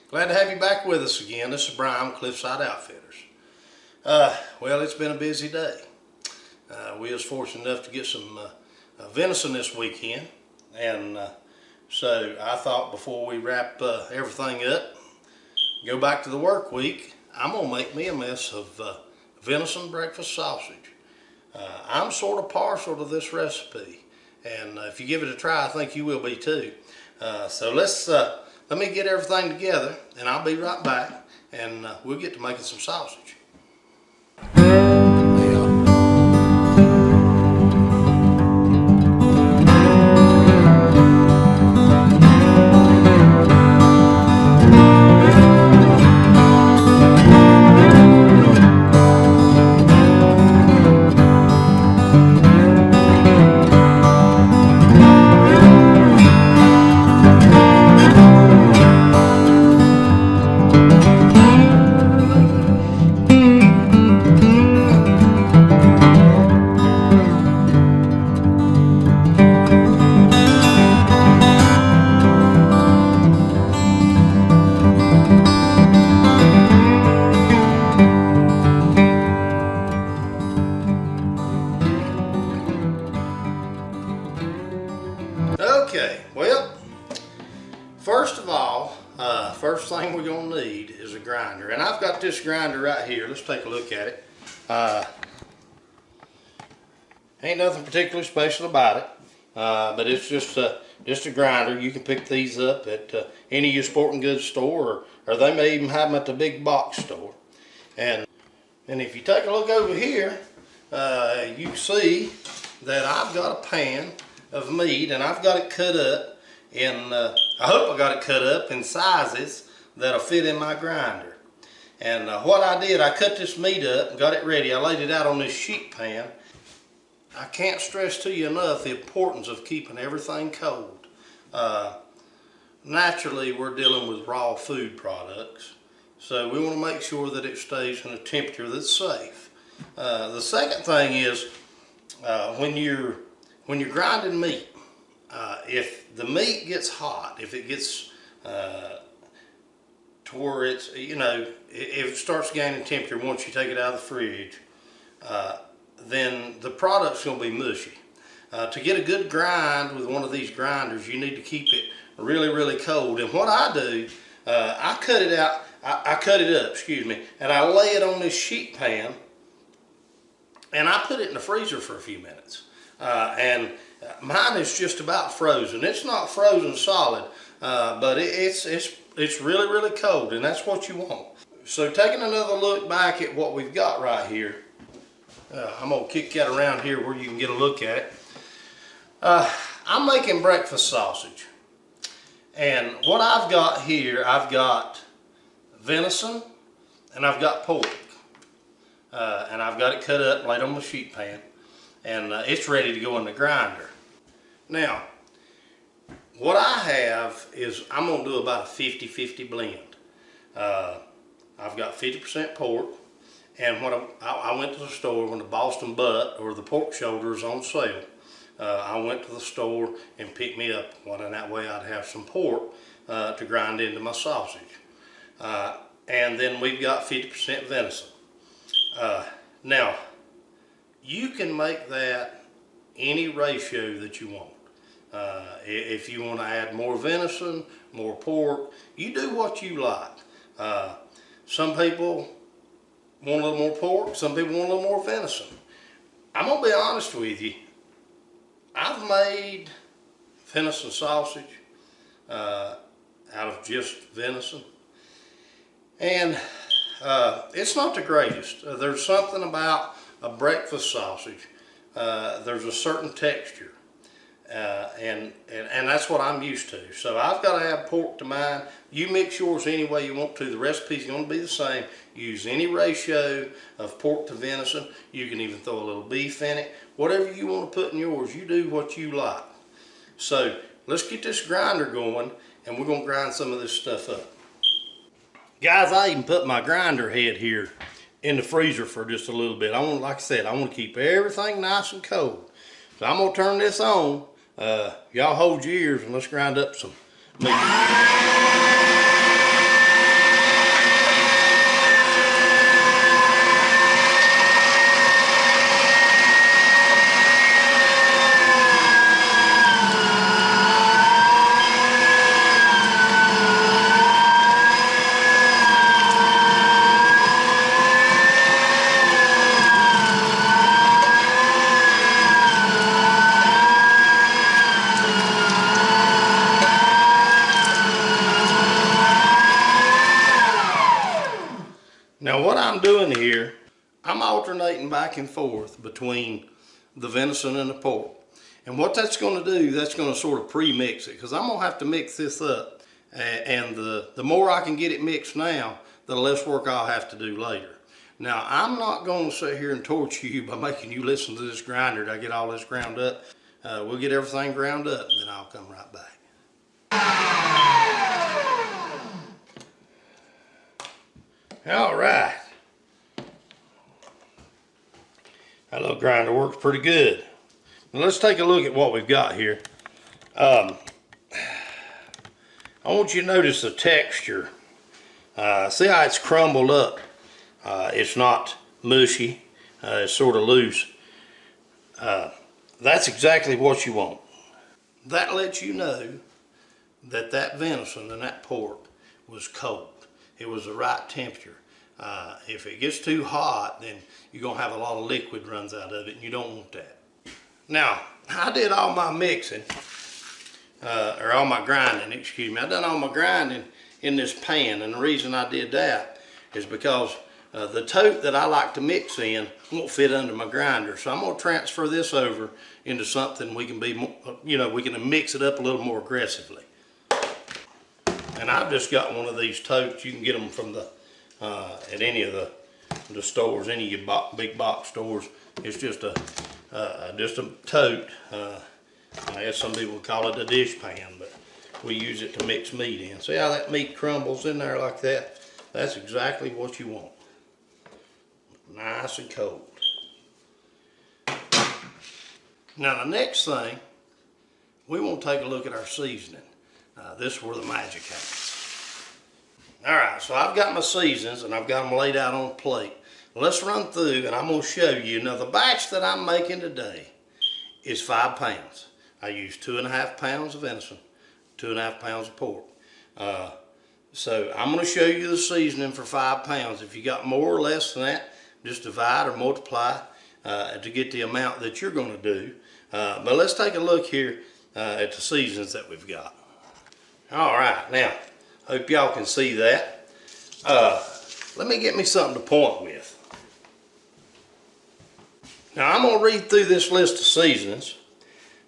Glad to have you back with us again. This is Brian, Cliffside Outfitters. Well, it's been a busy day. We was fortunate enough to get some venison this weekend, and so I thought before we wrap everything up, go back to the work week, I'm gonna make me a mess of venison breakfast sausage. I'm sort of partial to this recipe, and if you give it a try, I think you will be too. So let me get everything together, and I'll be right back, and we'll get to making some sausage. Okay, well, first of all, first thing we're going to need is a grinder. And I've got this grinder right here. Let's take a look at it. Ain't nothing particularly special about it, but it's just a grinder. You can pick these up at any of your sporting goods store, or they may even have them at the big box store. And if you take a look over here, you can see that I've got a pan of meat, and I've got it cut up in, I hope I got it cut up in sizes that'll fit in my grinder. And what I did, I cut this meat up and got it ready. I laid it out on this sheet pan. I can't stress to you enough the importance of keeping everything cold. Naturally, we're dealing with raw food products, so we want to make sure that it stays in a temperature that's safe. The second thing is when you're grinding meat, if the meat gets hot, if it gets to where it's, if it starts gaining temperature once you take it out of the fridge, then the product's going to be mushy. To get a good grind with one of these grinders, you need to keep it really, really cold. And what I do, I cut it out, I cut it up, and I lay it on this sheet pan, and I put it in the freezer for a few minutes. And mine is just about frozen. It's not frozen solid, but it's really, really cold, and that's what you want. So taking another look back at what we've got right here, I'm gonna kick that around here where you can get a look at it. I'm making breakfast sausage, and what I've got here, I've got venison and I've got pork, and I've got it cut up and laid on the sheet pan, and it's ready to go in the grinder. Now, what I have is I'm going to do about a 50-50 blend. I've got 50% pork, and when I went to the store when the Boston butt or the pork shoulder is on sale, I went to the store and picked me up one, and that way I'd have some pork to grind into my sausage. And then we've got 50% venison. Now, you can make that any ratio that you want. If you want to add more venison, more pork, you do what you like. Some people want a little more pork, some people want a little more venison. I'm going to be honest with you. I've made venison sausage out of just venison, and it's not the greatest. There's something about a breakfast sausage. There's a certain texture, and that's what I'm used to. So I've got to have pork to mine. You mix yours any way you want to. The recipe's going to be the same. Use any ratio of pork to venison. You can even throw a little beef in it. Whatever you want to put in yours, you do what you like. So let's get this grinder going, and we're going to grind some of this stuff up. Guys, I even put my grinder head here in the freezer for just a little bit. Like I said, I want to keep everything nice and cold. So I'm going to turn this on. Y'all hold your ears and let's grind up some meat. Now what I'm doing here, I'm alternating back and forth between the venison and the pork. And what that's going to do, that's going to sort of pre-mix it, because I'm going to have to mix this up. And the more I can get it mixed now, the less work I'll have to do later. Now, I'm not going to sit here and torture you by making you listen to this grinder to get all this ground up. We'll get everything ground up, and then I'll come right back. All right. That little grinder works pretty good. Now let's take a look at what we've got here. I want you to notice the texture. See how it's crumbled up? It's not mushy. It's sort of loose. That's exactly what you want. That lets you know that that venison and that pork was cold. It was the right temperature. If it gets too hot, then you're going to have a lot of liquid runs out of it, and you don't want that. Now, I did all my mixing, or all my grinding, excuse me. I done all my grinding in this pan, and the reason I did that is because the tote that I like to mix in won't fit under my grinder. So I'm going to transfer this over into something we can be, we can mix it up a little more aggressively. And I've just got one of these totes. You can get them from the at any of the stores, any of your big box stores. It's just a tote. I guess some people call it a dish pan, but we use it to mix meat in. See how that meat crumbles in there like that? That's exactly what you want. Nice and cold. Now the next thing, we want to take a look at our seasoning. This is where the magic happens. Alright, so I've got my seasonings and I've got them laid out on a plate. Let's run through and I'm going to show you. Now the batch that I'm making today is 5 pounds. I use 2.5 pounds of venison, 2.5 pounds of pork. So I'm going to show you the seasoning for 5 pounds. If you got more or less than that, just divide or multiply to get the amount that you're going to do. But let's take a look here at the seasonings that we've got. Alright, now, hope y'all can see that. Let me get me something to point with. Now I'm going to read through this list of seasonings,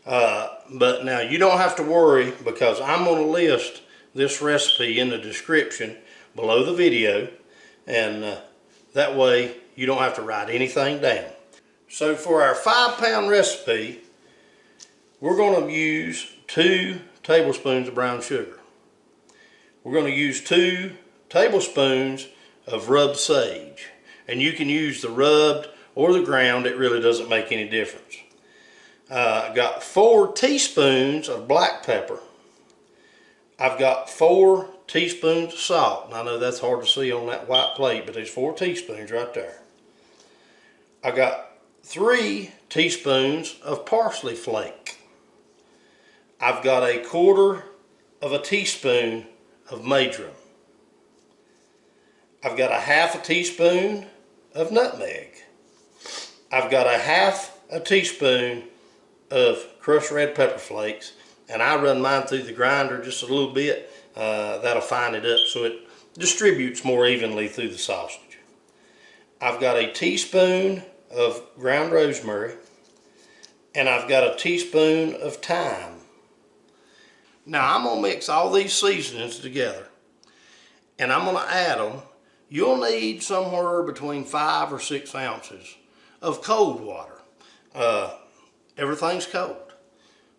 but now you don't have to worry because I'm going to list this recipe in the description below the video, and that way you don't have to write anything down. So for our 5 pound recipe, we're going to use 2 tablespoons of brown sugar. We're going to use 2 tablespoons of rubbed sage, and you can use the rubbed or the ground. It really doesn't make any difference. I've got 4 teaspoons of black pepper. I've got 4 teaspoons of salt. And I know that's hard to see on that white plate, but there's 4 teaspoons right there. I got 3 teaspoons of parsley flake. I've got 1/4 of a teaspoon of marjoram. I've got 1/2 teaspoon of nutmeg. I've got 1/2 teaspoon of crushed red pepper flakes, and I run mine through the grinder just a little bit. That'll fine it up so it distributes more evenly through the sausage. I've got 1 teaspoon of ground rosemary, and I've got 1 teaspoon of thyme. Now I'm going to mix all these seasonings together, and I'm going to add them. You'll need somewhere between 5 or 6 ounces of cold water. Everything's cold.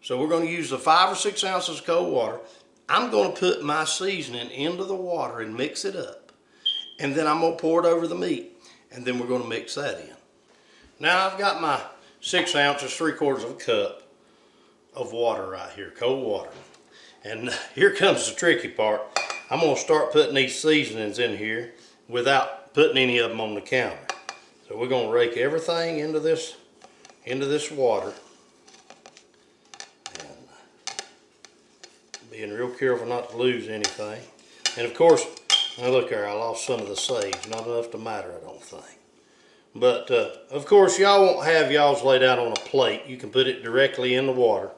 So we're going to use the 5 or 6 ounces of cold water. I'm going to put my seasoning into the water and mix it up. And then I'm going to pour it over the meat. And then we're going to mix that in. Now I've got my 6 ounces, 3/4 of a cup of water right here, cold water. And here comes the tricky part. I'm going to start putting these seasonings in here without putting any of them on the counter. So we're going to rake everything into this water. And being real careful not to lose anything. And of course, now look here, I lost some of the sage. Not enough to matter, I don't think. But of course, y'all won't have y'all's laid out on a plate. You can put it directly in the water.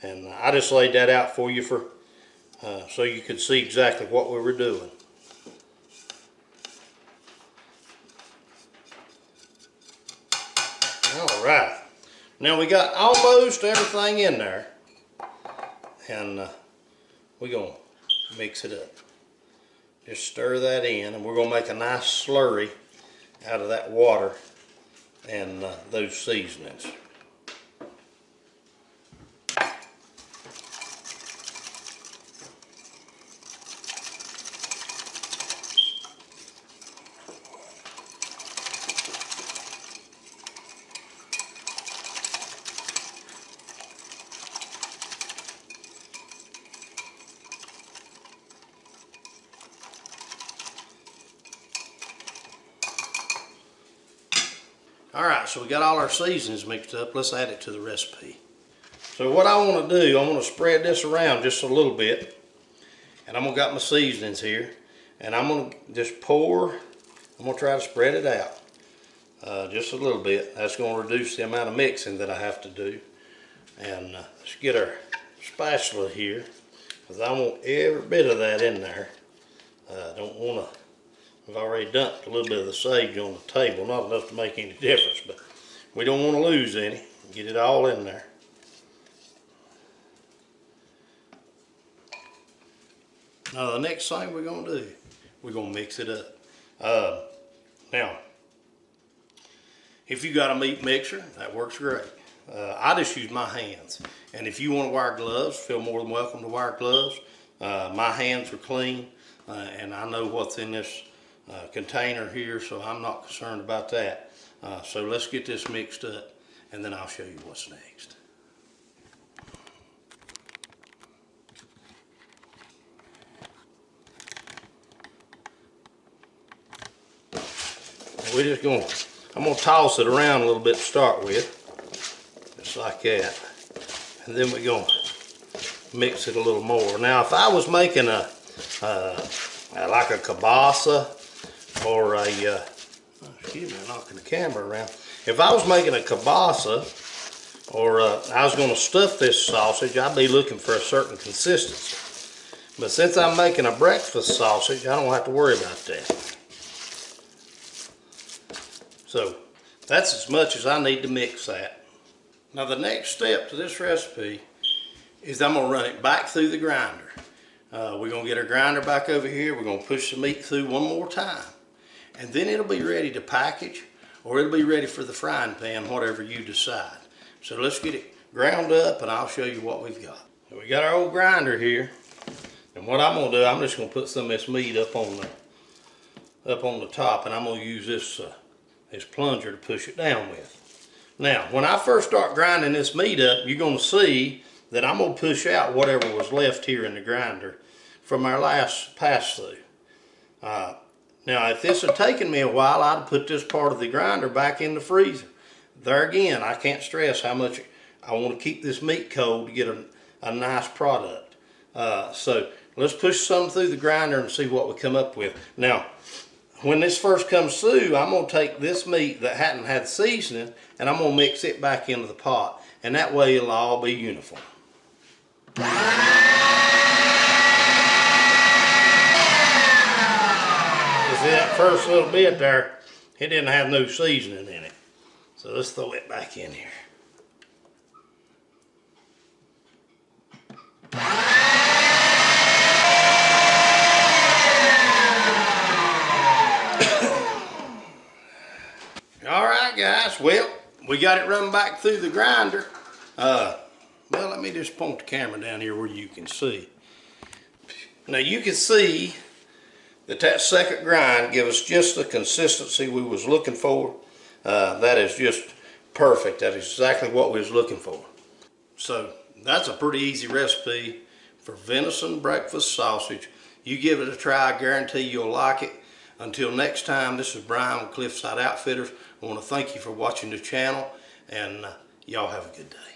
And I just laid that out for you so you could see exactly what we were doing. Now we got almost everything in there, and we're going to mix it up. Just stir that in, and we're going to make a nice slurry out of that water and those seasonings. Alright, so we got all our seasonings mixed up. Let's add it to the recipe. So what I want to do, I want to spread this around just a little bit. And I'm going to got my seasonings here. And I'm going to just pour, I'm going to try to spread it out. Just a little bit. That's going to reduce the amount of mixing that I have to do. And let's get our spatula here, because I want every bit of that in there. I don't want to. I've already dumped a little bit of the sage on the table, not enough to make any difference, but we don't want to lose any. Get it all in there. Now the next thing we're going to do, we're going to mix it up. Now, if you got a meat mixer, that works great. I just use my hands, and if you want to wear gloves, feel more than welcome to wear gloves. My hands are clean, and I know what's in this container here, so I'm not concerned about that. So let's get this mixed up, and then I'll show you what's next. I'm gonna toss it around a little bit to start with, just like that, and then we're gonna mix it a little more. Now, if I was making like a kielbasa, or a, excuse me, I'm knocking the camera around. If I was making a kielbasa, or I was going to stuff this sausage, I'd be looking for a certain consistency. But since I'm making a breakfast sausage, I don't have to worry about that. So that's as much as I need to mix that. Now the next step to this recipe is I'm going to run it back through the grinder. We're going to get our grinder back over here. We're going to push the meat through one more time. And then it'll be ready to package, or it'll be ready for the frying pan, whatever you decide. So let's get it ground up, and I'll show you what we've got. So we got our old grinder here, and what I'm going to do, I'm just going to put some of this meat up on the top, and I'm going to use this plunger to push it down with. Now, when I first start grinding this meat up, you're going to see that I'm going to push out whatever was left here in the grinder from our last pass-through. Now, if this had taken me a while, I'd have put this part of the grinder back in the freezer. There again, I can't stress how much I want to keep this meat cold to get a nice product. So let's push some through the grinder and see what we come up with. Now, when this first comes through, I'm going to take this meat that hadn't had seasoning, and I'm going to mix it back into the pot. And that way it'll all be uniform. See that first little bit there, it didn't have no seasoning in it. So let's throw it back in here. Alright guys, well, we got it run back through the grinder. Well, let me just point the camera down here where you can see. Now you can see that second grind gives us just the consistency we was looking for. That is just perfect. That is exactly what we was looking for. So that's a pretty easy recipe for venison breakfast sausage. You give it a try, I guarantee you'll like it. Until next time, this is Brian with Cliffside Outfitters. I want to thank you for watching the channel, and y'all have a good day.